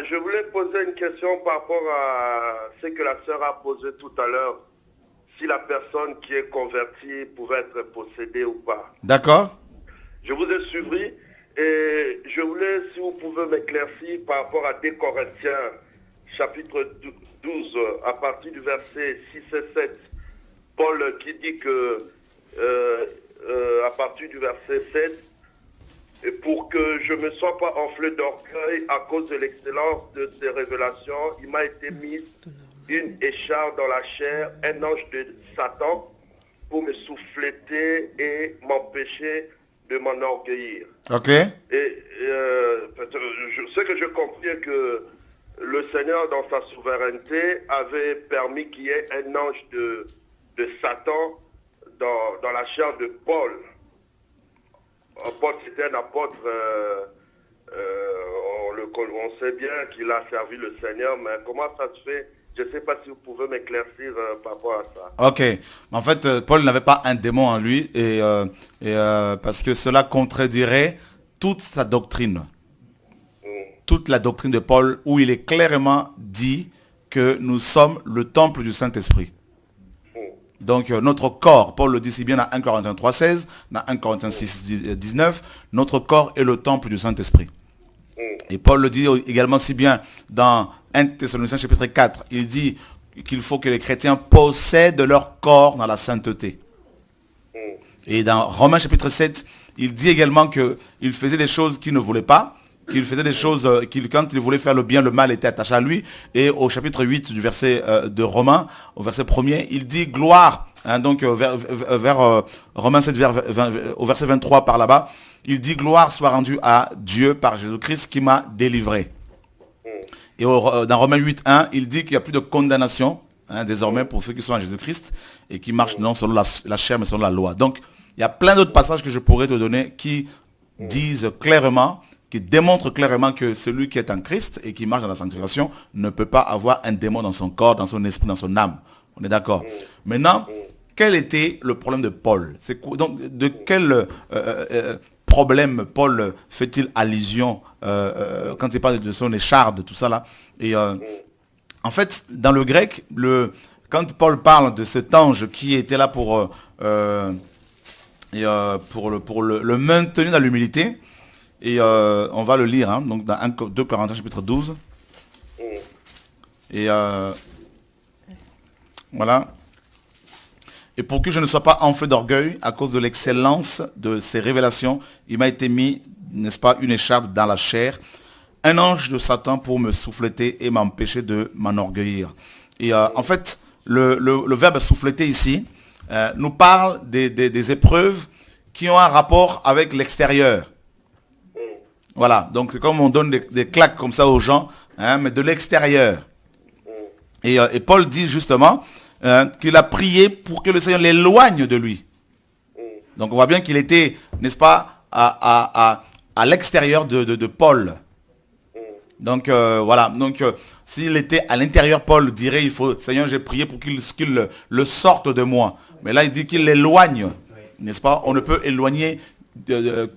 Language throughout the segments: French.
Je voulais poser une question par rapport à ce que la sœur a posé tout à l'heure. Si la personne qui est convertie pouvait être possédée ou pas. D'accord. Je vous ai suivi et je voulais, si vous pouvez m'éclaircir par rapport à 2 Corinthiens, chapitre 12, à partir du verset 6 et 7. Paul qui dit que, à partir du verset 7, et pour que je ne me sois pas enflé d'orgueil à cause de l'excellence de ces révélations, il m'a été mis une écharpe dans la chair, un ange de Satan, pour me souffleter et m'empêcher de m'enorgueillir. Ok. Et ce que je comprends que le Seigneur, dans sa souveraineté, avait permis qu'il y ait un ange de Satan dans la chair de Paul. Paul, c'était un apôtre, on sait bien qu'il a servi le Seigneur, mais comment ça se fait? Je ne sais pas si vous pouvez m'éclaircir par rapport à ça. Ok. En fait, Paul n'avait pas un démon en lui parce que cela contredirait toute sa doctrine. Toute la doctrine de Paul où il est clairement dit que nous sommes le temple du Saint-Esprit. Donc notre corps, Paul le dit si bien dans 1 Corinthiens 3,16, dans 1 Corinthiens 6,19, notre corps est le temple du Saint-Esprit. Et Paul le dit également si bien dans 1 Thessaloniciens chapitre 4, il dit qu'il faut que les chrétiens possèdent leur corps dans la sainteté. Et dans Romains chapitre 7, il dit également qu'il faisait des choses qu'il ne voulait pas, qu'il faisait des choses, quand il voulait faire le bien, le mal était attaché à lui. Et au chapitre 8 du verset de Romains, au verset 1er, il dit gloire, hein, donc vers Romains 7, au verset 23 par là-bas, il dit gloire soit rendue à Dieu par Jésus-Christ qui m'a délivré. Et dans Romains 8, 1, il dit qu'il n'y a plus de condamnation désormais pour ceux qui sont en Jésus-Christ et qui marchent non selon la chair mais selon la loi. Donc, il y a plein d'autres passages que je pourrais te donner qui disent clairement, qui démontrent clairement que celui qui est en Christ et qui marche dans la sanctification ne peut pas avoir un démon dans son corps, dans son esprit, dans son âme. On est d'accord. Maintenant, quel était le problème de Paul? Donc, de quel problème Paul fait-il allusion quand il parle de son écharde, tout ça là? Et en fait, dans le grec, quand Paul parle de cet ange qui était là pour le maintenir dans l'humilité, et on va le lire, hein, donc dans 2 Corinthiens chapitre 12. Et voilà. Et pour que je ne sois pas enflé d'orgueil à cause de l'excellence de ces révélations, il m'a été mis, n'est-ce pas, une écharpe dans la chair, un ange de Satan pour me souffleter et m'empêcher de m'enorgueillir. Et en fait, le verbe souffleter ici nous parle des épreuves qui ont un rapport avec l'extérieur. Voilà, donc c'est comme on donne des claques comme ça aux gens, hein, mais de l'extérieur. Et Paul dit justement qu'il a prié pour que le Seigneur l'éloigne de lui. Donc on voit bien qu'il était, n'est-ce pas, à l'extérieur de Paul. Donc voilà, donc s'il était à l'intérieur, Paul dirait, il faut, Seigneur, j'ai prié pour qu'il le sorte de moi. Mais là, il dit qu'il l'éloigne, n'est-ce pas? On ne peut éloigner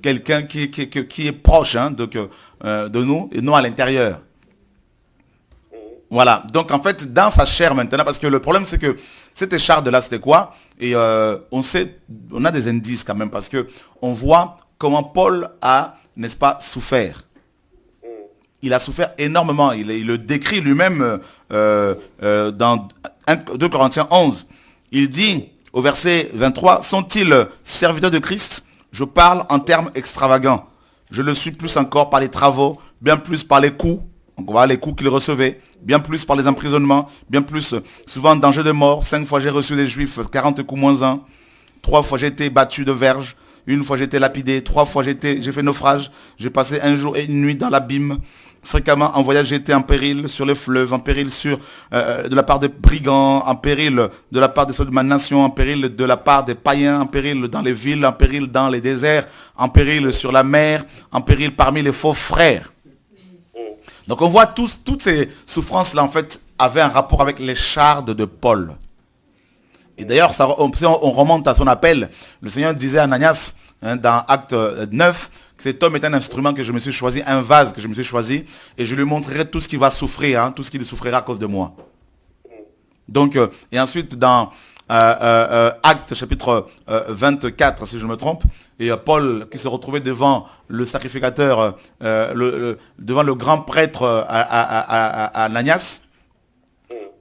quelqu'un qui est proche, hein, de nous et non à l'intérieur. Voilà, donc en fait, dans sa chair maintenant, parce que le problème c'est que cette écharpe de là, c'était quoi? Et on a des indices quand même, parce que on voit comment Paul a, n'est-ce pas, souffert. Il a souffert énormément, il le décrit lui-même dans 2 Corinthiens 11. Il dit au verset 23, sont-ils serviteurs de Christ? Je parle en termes extravagants. Je le suis plus encore par les travaux, bien plus par les coups. Donc voilà les coups qu'il recevait, bien plus par les emprisonnements, bien plus souvent danger de mort. 5 fois j'ai reçu des Juifs, 40 coups moins 1. 3 fois j'ai été battu de verge. 1 fois j'ai été lapidé. 3 fois j'ai fait naufrage. J'ai passé 1 jour et 1 nuit dans l'abîme. Fréquemment en voyage, j'ai été en péril sur les fleuves, en péril de la part des brigands, en péril de la part des soldats de ma nation, en péril de la part des païens, en péril dans les villes, en péril dans les déserts, en péril sur la mer, en péril parmi les faux frères. Donc on voit toutes ces souffrances-là, en fait, avaient un rapport avec l'écharde de Paul. Et d'ailleurs, on remonte à son appel. Le Seigneur disait à Ananias, hein, dans Acte 9, Cet homme est un instrument que je me suis choisi, un vase que je me suis choisi, et je lui montrerai tout ce qu'il va souffrir, hein, tout ce qu'il souffrira à cause de moi. Donc, et ensuite dans Actes chapitre 24, si je ne me trompe, et Paul qui se retrouvait devant le sacrificateur, devant le grand prêtre Ananias,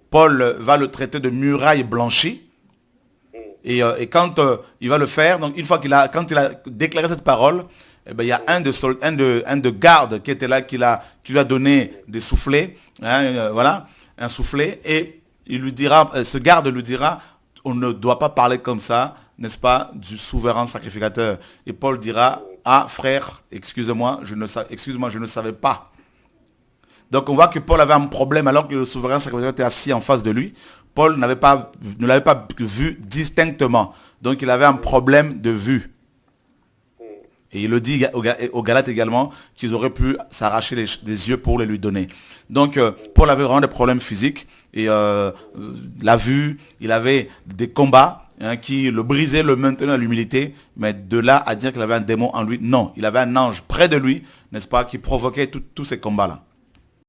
Paul va le traiter de muraille blanchie. Et quand il va le faire, donc une fois quand il a déclaré cette parole, eh ben, il y a un de garde qui était là, qui lui a donné des soufflets, hein, voilà, un soufflet, et il lui dira, ce garde lui dira, on ne doit pas parler comme ça, n'est-ce pas, du souverain sacrificateur. Et Paul dira, ah frère, excuse-moi, je ne savais pas. Donc on voit que Paul avait un problème alors que le souverain sacrificateur était assis en face de lui. Paul ne l'avait pas vu distinctement. Donc il avait un problème de vue. Et il le dit aux Galates également qu'ils auraient pu s'arracher des yeux pour les lui donner. Donc Paul avait vraiment des problèmes physiques. Et la vue, il avait des combats, hein, qui le brisaient, le maintenaient à l'humilité. Mais de là à dire qu'il avait un démon en lui, non. Il avait un ange près de lui, n'est-ce pas, qui provoquait tous ces combats-là.